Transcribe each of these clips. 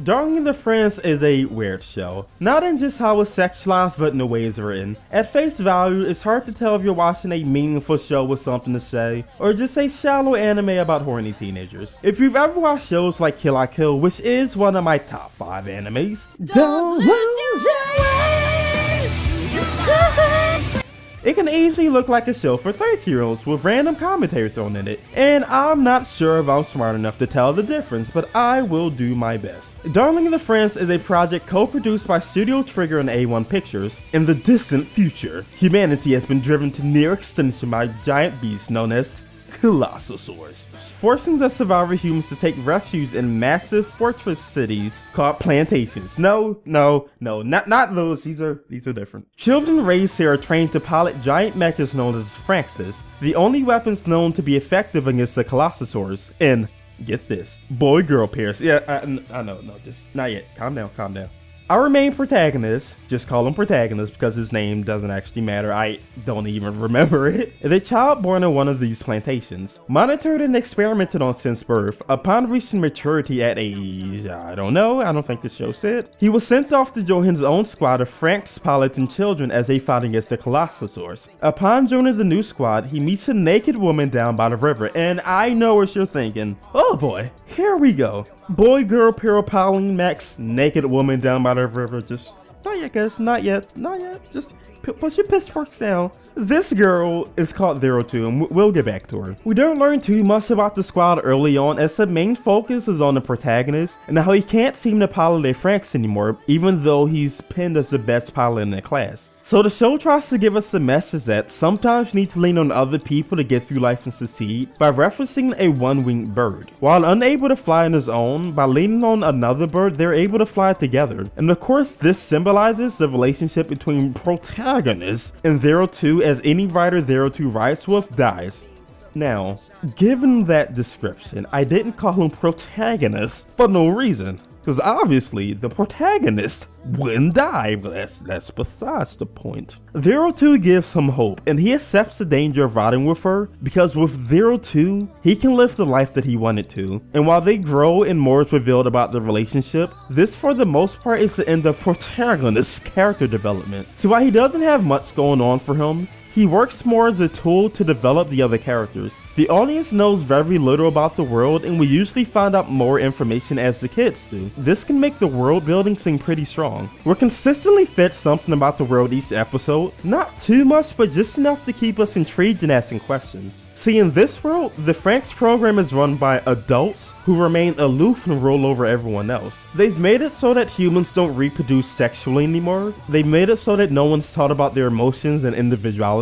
Darling in the Franxx is a weird show. Not in just how it's sexualized, but in the way it's written. At face value, it's hard to tell if you're watching a meaningful show with something to say, or just a shallow anime about horny teenagers. If you've ever watched shows like Kill la Kill, which is one of my top 5 animes, don't lose your way. It can easily look like a show for 30-year-olds with random commentary thrown in it, and I'm not sure if I'm smart enough to tell the difference, but I will do my best. Darling in the Franxx is a project co-produced by Studio Trigger and A1 Pictures. In the distant future, humanity has been driven to near extinction by giant beasts known as Colossosaurs, forcing the survivor humans to take refuge in massive fortress cities called plantations. No, not those. These are different. Children raised here are trained to pilot giant mechas known as Franxxes, the only weapons known to be effective against the Colossosaurs. And get this, boy-girl pairs. Yeah, I know, just not yet. Calm down. Our main protagonist, just call him protagonist because his name doesn't actually matter, I don't even remember it, is a child born on one of these plantations. Monitored and experimented on since birth, upon reaching maturity at age, I don't think the show said, he was sent off to join his own squad of Franxx pilots and children as they fought against the Colossosaurs. Upon joining the new squad, he meets a naked woman down by the river, and I know what you're thinking, oh boy, here we go. Boy, girl, piloting mechs, naked woman down by the river, just, not yet guys, not yet, just put your pitchforks down. This girl is called Zero Two, and we'll get back to her. We don't learn too much about the squad early on, as the main focus is on the protagonist, and how he can't seem to pilot a Franxx anymore, even though he's pinned as the best pilot in the class. So the show tries to give us the message that sometimes you need to lean on other people to get through life and succeed by referencing a one-winged bird. While unable to fly on his own, by leaning on another bird, they're able to fly together. And of course, this symbolizes the relationship between protagonist and Zero Two, as any writer Zero Two writes with dies. Now, given that description, I didn't call him protagonist for no reason. Because obviously, the protagonist wouldn't die, but that's besides the point. Zero Two gives him hope, and he accepts the danger of riding with her, because with Zero Two, he can live the life that he wanted to. And while they grow and more is revealed about the relationship, this for the most part is the end of protagonist's character development. So while he doesn't have much going on for him, he works more as a tool to develop the other characters. The audience knows very little about the world, and we usually find out more information as the kids do. This can make the world building seem pretty strong. We're consistently fed something about the world each episode, not too much, but just enough to keep us intrigued and asking questions. See, in this world, the Franxx program is run by adults who remain aloof and roll over everyone else. They've made it so that humans don't reproduce sexually anymore. They've made it so that no one's taught about their emotions and individuality.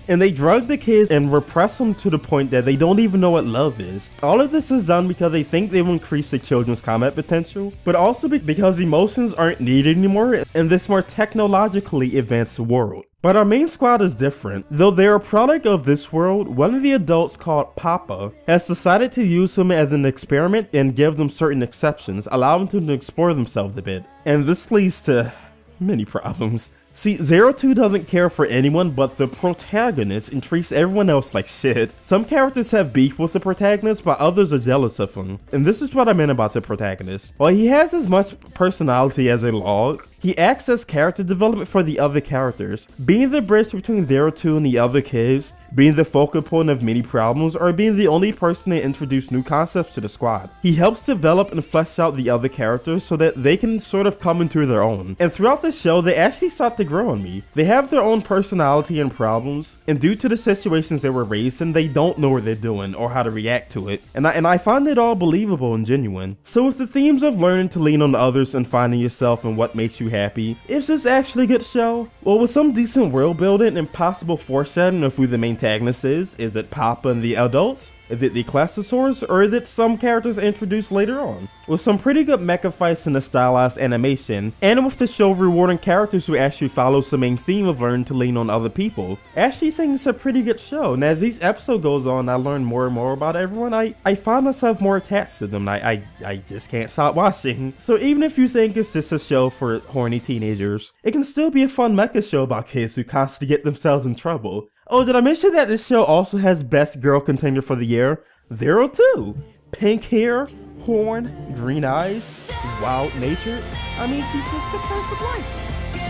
And they drug the kids and repress them to the point that they don't even know what love is. All of this is done because they think they will increase the children's combat potential, but also because emotions aren't needed anymore in this more technologically advanced world. But our main squad is different. Though they're a product of this world, one of the adults, called Papa, has decided to use them as an experiment and give them certain exceptions, allowing them to explore themselves a bit. And this leads to many problems. See, Zero Two doesn't care for anyone but the protagonist and treats everyone else like shit. Some characters have beef with the protagonist, but others are jealous of him. And this is what I meant about the protagonist. While he has as much personality as a log, he acts as character development for the other characters, being the bridge between Zero Two and the other kids, being the focal point of many problems, or being the only person to introduce new concepts to the squad. He helps develop and flesh out the other characters so that they can sort of come into their own. And throughout the show, they actually start to grow on me. They have their own personality and problems, and due to the situations they were raised in, they don't know what they're doing or how to react to it. And I find it all believable and genuine. So with the themes of learning to lean on others and finding yourself and what makes you happy, is this actually a good show? Well, with some decent world building and possible foreshadowing of who the main antagonist is it Papa and the adults? Is it the Colossosaurs, or is it some characters introduced later on? With some pretty good mecha fights in the stylized animation, and with the show rewarding characters who actually follows the main theme of learning to lean on other people, I actually think it's a pretty good show, and as each episode goes on, I learn more and more about everyone. I find myself more attached to them. I just can't stop watching. So even if you think it's just a show for horny teenagers, it can still be a fun mecha show about kids who constantly get themselves in trouble. Oh, did I mention that this show also has Best Girl Contender for the Year? Zero Two. Pink hair, porn, green eyes, wild nature. I mean, she's just the perfect wife.